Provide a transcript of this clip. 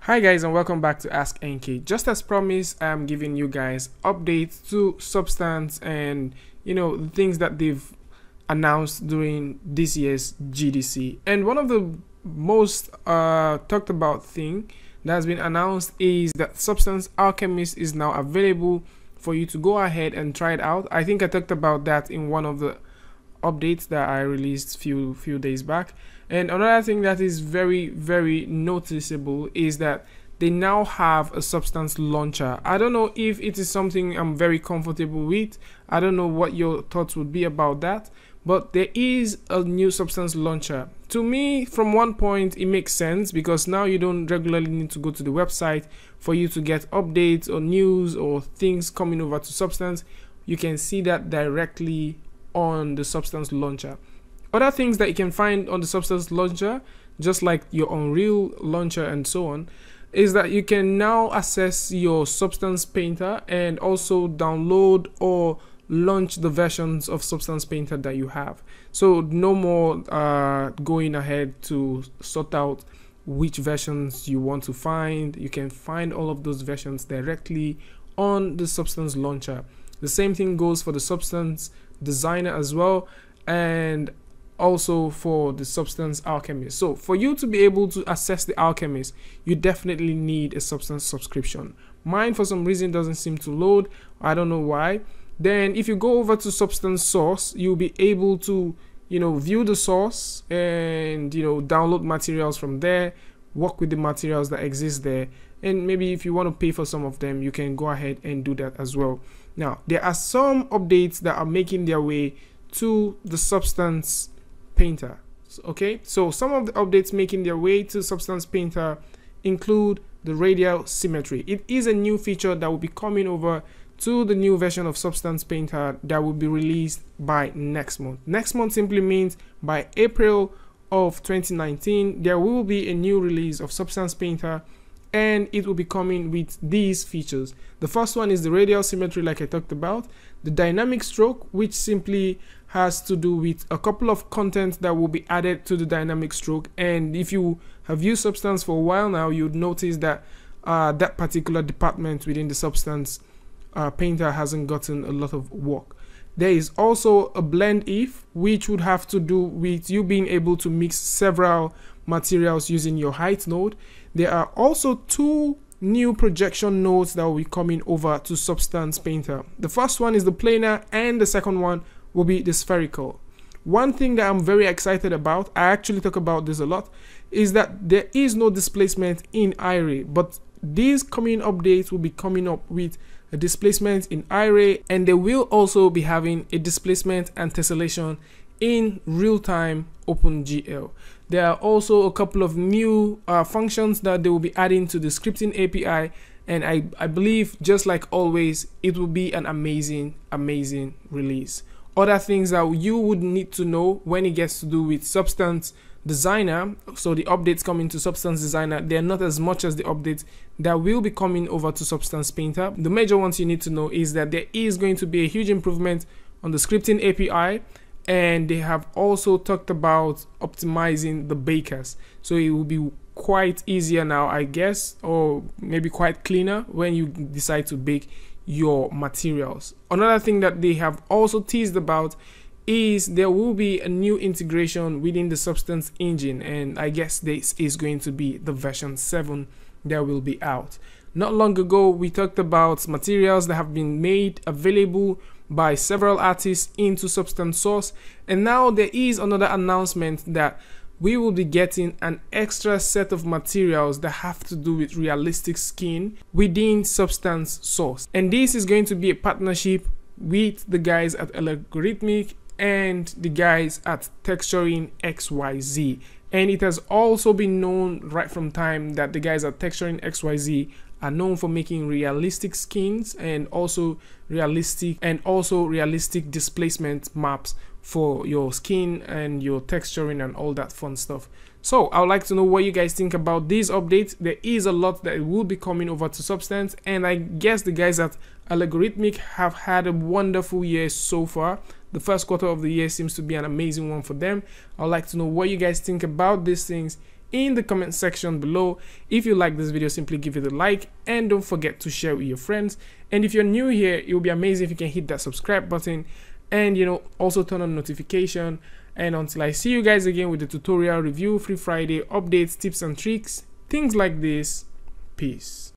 Hi guys, and welcome back to askNK. Just as promised, I'm giving you guys updates to Substance and the things that they've announced during this year's GDC. And one of the most talked about thing that has been announced is that Substance Alchemist is now available for you to go ahead and try it out. I think I talked about that in one of the updates that I released few days back. And another thing that is very noticeable is that they now have a Substance launcher. I don't know if it is something I'm very comfortable with. I don't know what your thoughts would be about that, but there is a new Substance launcher. To me, from one point, it makes sense because now you don't regularly need to go to the website for you to get updates or news or things coming over to Substance. You can see that directly on the Substance launcher. Other things that you can find on the Substance launcher, just like your Unreal launcher and so on, is that you can now access your Substance Painter and also download or launch the versions of Substance Painter that you have. So no more going ahead to sort out which versions you want to find. You can find all of those versions directly on the Substance launcher. The same thing goes for the Substance Designer as well, and also for the Substance Alchemist. So for you to be able to access the Alchemist, you definitely need a Substance subscription. Mine for some reason doesn't seem to load. I don't know why. Then if you go over to Substance Source, you'll be able to view the source and download materials from there, work with the materials that exist there, and maybe if you want to pay for some of them, you can go ahead and do that as well. Now there are some updates that are making their way to the Substance Painter. Okay, so some of the updates making their way to Substance Painter include the radial symmetry. It is a new feature that will be coming over to the new version of Substance Painter that will be released by next month. Next month simply means by April of 2019 there will be a new release of Substance Painter, and it will be coming with these features. The first one is the radial symmetry, like I talked about, the dynamic stroke, which simply has to do with a couple of content that will be added to the dynamic stroke. And if you have used Substance for a while now, you'd notice that that particular department within the Substance Painter hasn't gotten a lot of work. There is also a blend if, which would have to do with you being able to mix several materials using your height node. There are also two new projection nodes that will be coming over to Substance Painter. The first one is the planar and the second one will be the spherical. One thing that I'm very excited about, I actually talk about this a lot, is that there is no displacement in Iray, but these coming updates will be coming up with a displacement in Iray, and they will also be having a displacement and tessellation in real-time OpenGL. There are also a couple of new functions that they will be adding to the scripting API, and I believe, just like always, it will be an amazing release. Other things that you would need to know when it gets to do with Substance Designer, so the updates coming to Substance Designer, they're not as much as the updates that will be coming over to Substance Painter. The major ones you need to know is that there is going to be a huge improvement on the scripting API, and they have also talked about optimizing the bakers, so it will be quite easier now, I guess, or maybe quite cleaner when you decide to bake your materials. Another thing that they have also teased about is there will be a new integration within the Substance engine, and I guess this is going to be the version 7 that will be out. Not long ago we talked about materials that have been made available by several artists into Substance Source, and now there is another announcement that we will be getting an extra set of materials that have to do with realistic skin within Substance Source, and this is going to be a partnership with the guys at Algorithmic and the guys at Texturing XYZ. And it has also been known right from time that the guys at Texturing XYZ are known for making realistic skins and also realistic displacement maps for your skin and your texturing and all that fun stuff. So I would like to know what you guys think about these updates. There is a lot that will be coming over to Substance, and I guess the guys at Algorithmic have had a wonderful year so far. The first quarter of the year seems to be an amazing one for them. I would like to know what you guys think about these things in the comment section below. If you like this video, simply give it a like and don't forget to share with your friends. And if you're new here, it will be amazing if you can hit that subscribe button and also turn on notification. And until I see you guys again with the tutorial review, Free Friday updates, tips and tricks, things like this, peace.